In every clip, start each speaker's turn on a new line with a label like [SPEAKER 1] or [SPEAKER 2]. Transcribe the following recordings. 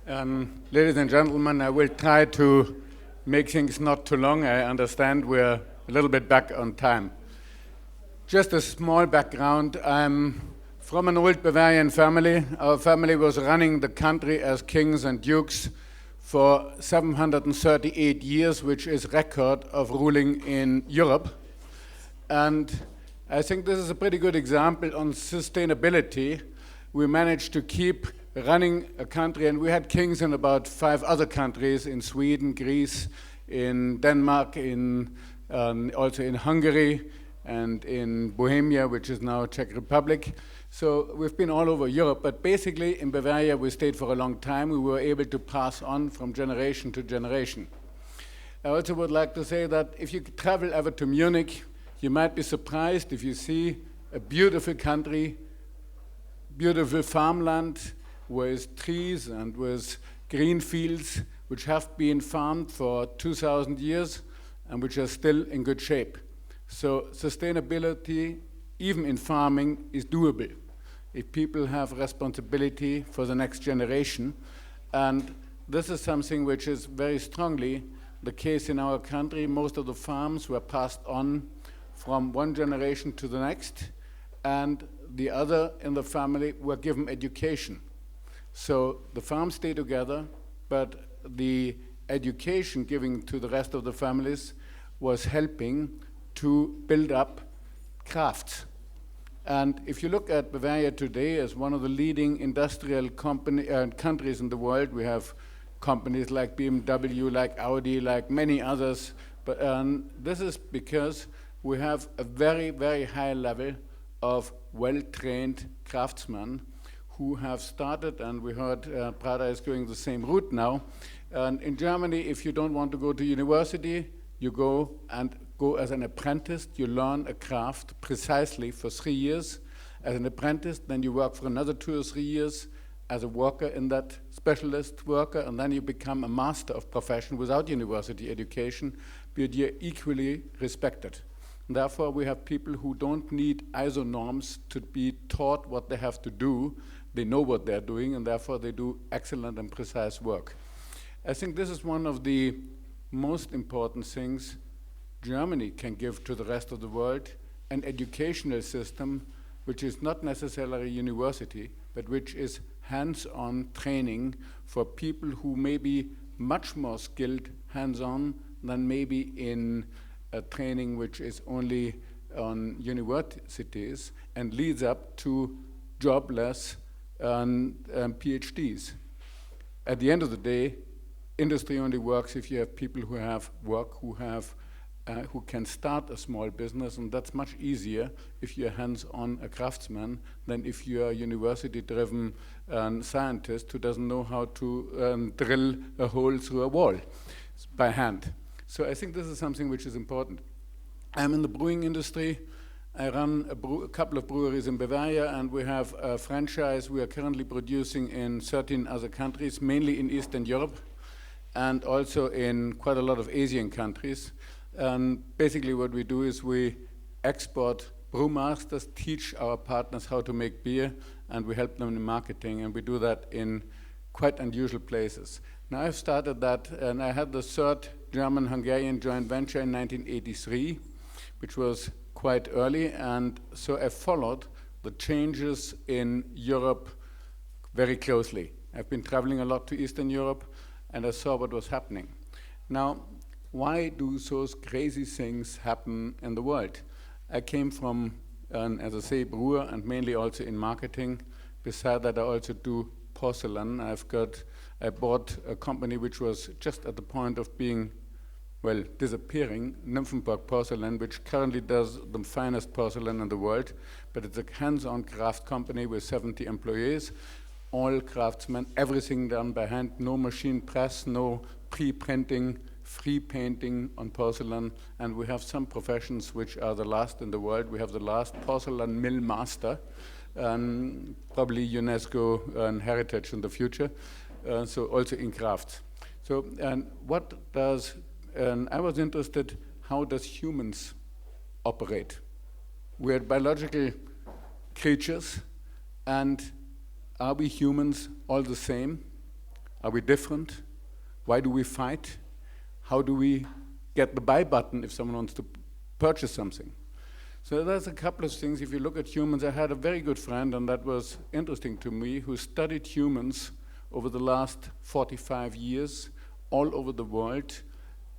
[SPEAKER 1] Ladies and gentlemen, I will try to make things not too long. I understand we're a little bit back on time. Just a small background. I'm from an old Bavarian family. Our family was running the country as kings and dukes for 738 years, which is record of ruling in Europe. And I think this is a pretty good example on sustainability. We managed to keep running a country, and we had kings in about 5 other countries, in Sweden, Greece, in Denmark, also in Hungary, and in Bohemia, which is now Czech Republic. So we've been all over Europe, but basically in Bavaria we stayed for a long time. We were able to pass on from generation to generation. I also would like to say that if you travel ever to Munich, you might be surprised if you see a beautiful country, beautiful farmland, with trees and with green fields which have been farmed for 2,000 years and which are still in good shape. So sustainability, even in farming, is doable if people have responsibility for the next generation. And this is something which is very strongly the case in our country. Most of the farms were passed on from one generation to the next, and the other in the family were given education. So the farms stay together, but the education given to the rest of the families was helping to build up crafts. And if you look at Bavaria today as one of the leading industrial countries in the world, we have companies like BMW, like Audi, like many others. But this is because we have a very, very high level of well-trained craftsmen who have started, and we heard Prada is going the same route now. And in Germany, if you don't want to go to university, you go as an apprentice. You learn a craft precisely for 3 years as an apprentice. Then you work for another 2 or 3 years as a worker in that specialist worker, and then you become a master of profession without university education, but you're equally respected. And therefore, we have people who don't need ISO norms to be taught what they have to do. They know what they're doing, and therefore they do excellent and precise work. I think this is one of the most important things Germany can give to the rest of the world, an educational system which is not necessarily a university, but which is hands-on training for people who may be much more skilled hands-on than maybe in a training which is only on universities and leads up to jobless PhDs. At the end of the day, industry only works if you have people who have work, who can start a small business, and that's much easier if you're hands-on a craftsman than if you're a university-driven scientist who doesn't know how to drill a hole through a wall by hand. So I think this is something which is important. I'm in the brewing industry. I run a couple of breweries in Bavaria, and we have a franchise we are currently producing in 13 other countries, mainly in Eastern Europe, and also in quite a lot of Asian countries. And basically what we do is we export brewmasters, teach our partners how to make beer, and we help them in marketing, and we do that in quite unusual places. Now I've started that, and I had the 3rd German-Hungarian joint venture in 1983, which was quite early, and so I followed the changes in Europe very closely. I've been traveling a lot to Eastern Europe, and I saw what was happening. Now, why do those crazy things happen in the world? I came from, as I say, brewer, and mainly also in marketing. Besides that, I also do porcelain. I bought a company which was just at the point of being, well, disappearing, Nymphenburg Porzellan, which currently does the finest porcelain in the world, but it's a hands-on craft company with 70 employees, all craftsmen, everything done by hand, no machine press, no pre-printing, free painting on porcelain, and we have some professions which are the last in the world. We have the last porcelain mill master, probably UNESCO heritage in the future, so also in crafts. So, I was interested, how does humans operate? We're biological creatures, and are we humans all the same? Are we different? Why do we fight? How do we get the buy button if someone wants to purchase something? So there's a couple of things. If you look at humans, I had a very good friend, and that was interesting to me, who studied humans over the last 45 years all over the world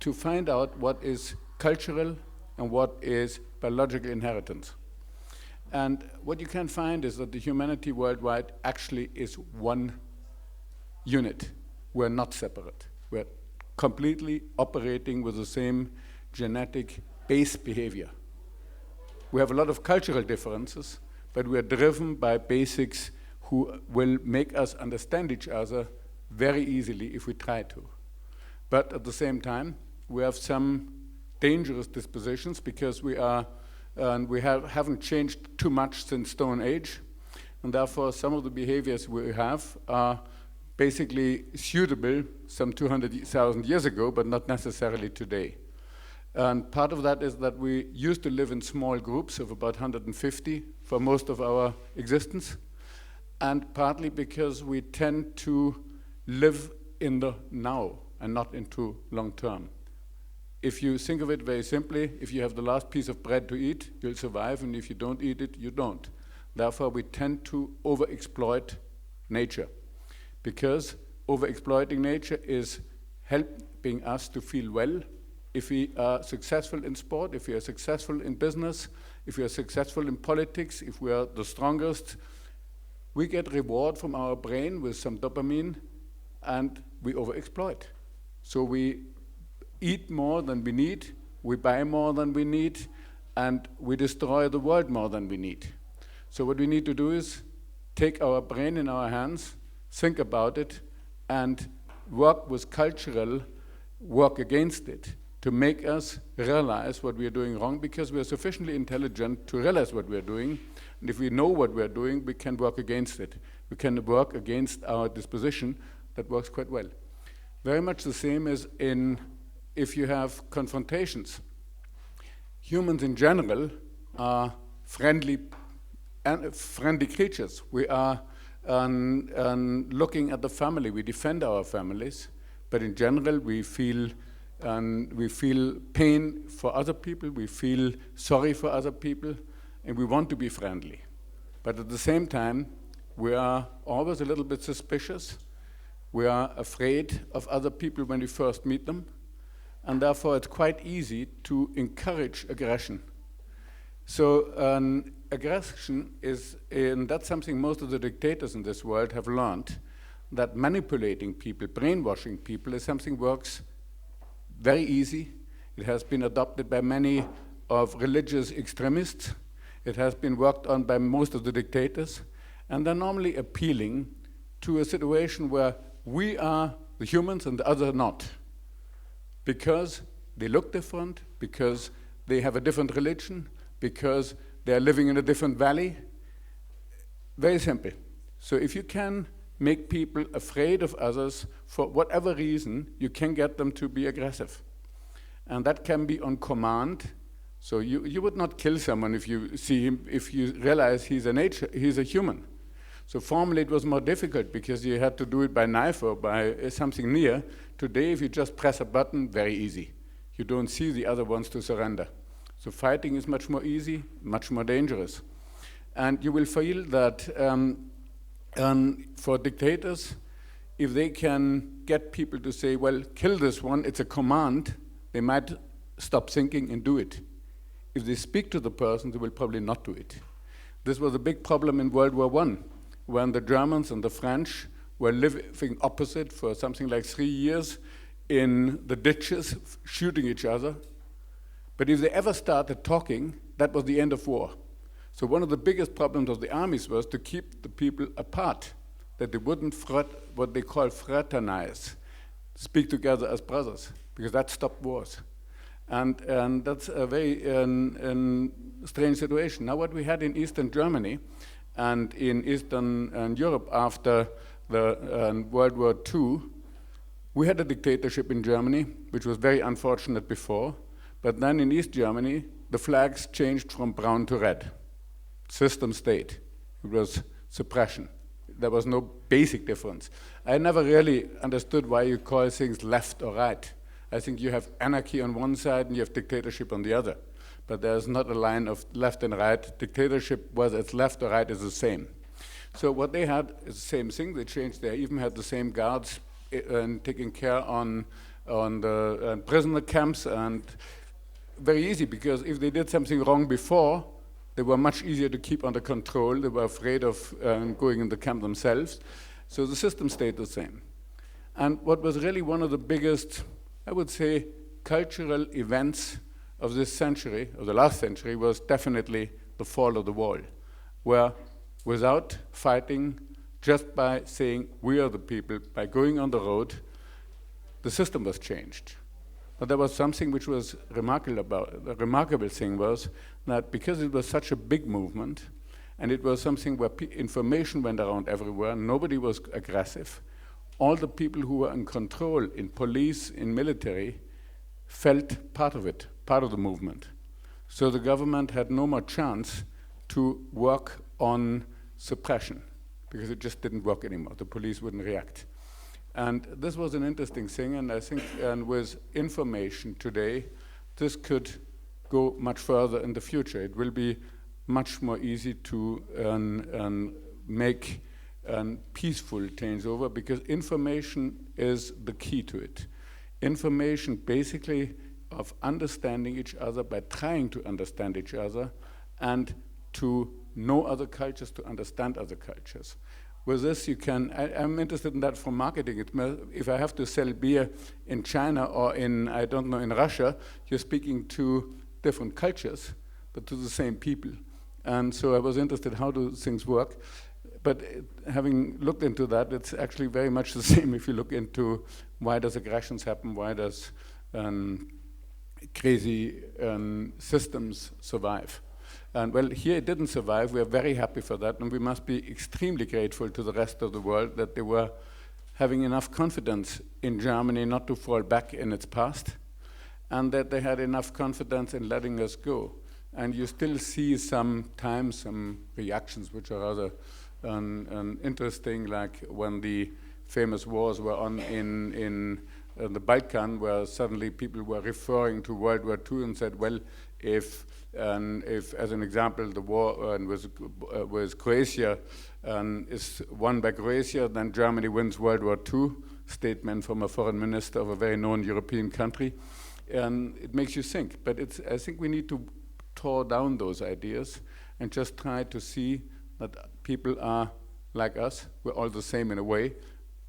[SPEAKER 1] to find out what is cultural and what is biological inheritance. And what you can find is that the humanity worldwide actually is one unit. We're not separate. We're completely operating with the same genetic base behavior. We have a lot of cultural differences, but we are driven by basics who will make us understand each other very easily if we try to. But at the same time, we have some dangerous dispositions because we haven't changed too much since Stone Age, and therefore some of the behaviors we have are basically suitable some 200,000 years ago, but not necessarily today. And part of that is that we used to live in small groups of about 150 for most of our existence, and partly because we tend to live in the now and not into long term. If you think of it very simply, if you have the last piece of bread to eat, you'll survive, and if you don't eat it, you don't. Therefore, we tend to overexploit nature, because overexploiting nature is helping us to feel well. If we are successful in sport, if we are successful in business, if we are successful in politics, if we are the strongest, we get reward from our brain with some dopamine, and we overexploit. So we eat more than we need, we buy more than we need, and we destroy the world more than we need. So what we need to do is take our brain in our hands, think about it, and work with cultural work against it to make us realize what we are doing wrong, because we are sufficiently intelligent to realize what we are doing, and if we know what we are doing, we can work against it. We can work against our disposition that works quite well. Very much the same as if you have confrontations. Humans in general are friendly creatures. We are looking at the family. We defend our families, but in general we feel pain for other people. We feel sorry for other people, and we want to be friendly. But at the same time, we are always a little bit suspicious. We are afraid of other people when we first meet them, and therefore it's quite easy to encourage aggression. So aggression is, and that's something most of the dictators in this world have learned, that manipulating people, brainwashing people is something works very easy. It has been adopted by many of religious extremists. It has been worked on by most of the dictators, and they're normally appealing to a situation where we are the humans and the others are not, because they look different, because they have a different religion, because they are living in a different valley. Very simple. So if you can make people afraid of others for whatever reason, you can get them to be aggressive. And that can be on command. So you would not kill someone if you see him, if you realize he's a human. So formerly it was more difficult because you had to do it by knife or by something near. Today, if you just press a button, very easy. You don't see the other ones to surrender. So fighting is much more easy, much more dangerous. And you will feel that for dictators, if they can get people to say, well, kill this one, it's a command, they might stop thinking and do it. If they speak to the person, they will probably not do it. This was a big problem in World War I, when the Germans and the French were living opposite for something like 3 years in the ditches, shooting each other. But if they ever started talking, that was the end of war. So one of the biggest problems of the armies was to keep the people apart, that they wouldn't what they call fraternize, speak together as brothers, because that stopped wars. And that's a very strange situation. Now what we had in Eastern Germany and in Eastern Europe after the World War II, we had a dictatorship in Germany, which was very unfortunate before, but then in East Germany, the flags changed from brown to red. System state. It was suppression. There was no basic difference. I never really understood why you call things left or right. I think you have anarchy on one side and you have dictatorship on the other. But there's not a line of left and right. Dictatorship, whether it's left or right, is the same. So what they had is the same thing. They changed. They even had the same guards taking care on the prisoner camps, and very easy, because if they did something wrong before, they were much easier to keep under control. They were afraid of going in the camp themselves. So the system stayed the same. And what was really one of the biggest, I would say, cultural events of this century, of the last century, was definitely the fall of the wall, where without fighting, just by saying we are the people, by going on the road, the system was changed. But there was something which was remarkable about it. The remarkable thing was that because it was such a big movement, and it was something where information went around everywhere, nobody was aggressive, all the people who were in control, in police, in military, felt part of it, part of the movement. So the government had no more chance to work on suppression, because it just didn't work anymore. The police wouldn't react. And this was an interesting thing, and I think with information today, this could go much further in the future. It will be much more easy to make a peaceful changeover, because information is the key to it. Information basically of understanding each other by trying to understand each other and to know other cultures, to understand other cultures. With this, you can, I'm interested in that for marketing. If I have to sell beer in China or in, I don't know, in Russia, you're speaking to different cultures, but to the same people. And so I was interested, how do things work? But having looked into that, it's actually very much the same if you look into why does aggressions happen, why does crazy systems survive. And well, here it didn't survive. We are very happy for that, and we must be extremely grateful to the rest of the world that they were having enough confidence in Germany not to fall back in its past, and that they had enough confidence in letting us go. And you still see sometimes some reactions which are rather interesting, like when the famous wars were on in the Balkan, where suddenly people were referring to World War II and said, well, if as an example, the war with Croatia is won by Croatia, then Germany wins World War II, statement from a foreign minister of a very known European country. And it makes you think. But I think we need to tear down those ideas and just try to see that people are like us. We're all the same in a way.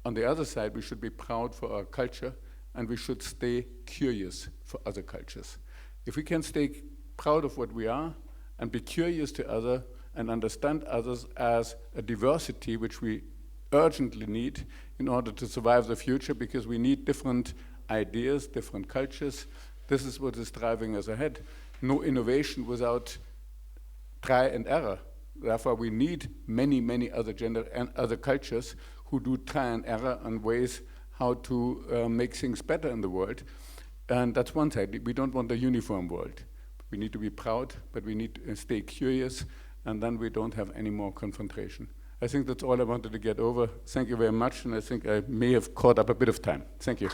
[SPEAKER 1] On the other side, we should be proud for our culture, and we should stay curious for other cultures. If we can stay proud of what we are and be curious to others and understand others as a diversity which we urgently need in order to survive the future, because we need different ideas, different cultures. This is what is driving us ahead. No innovation without try and error. Therefore, we need many, many other cultures who do try and error on ways how to make things better in the world. And that's one side. We don't want a uniform world. We need to be proud, but we need to stay curious, and then we don't have any more confrontation. I think that's all I wanted to get over. Thank you very much, and I think I may have caught up a bit of time. Thank you.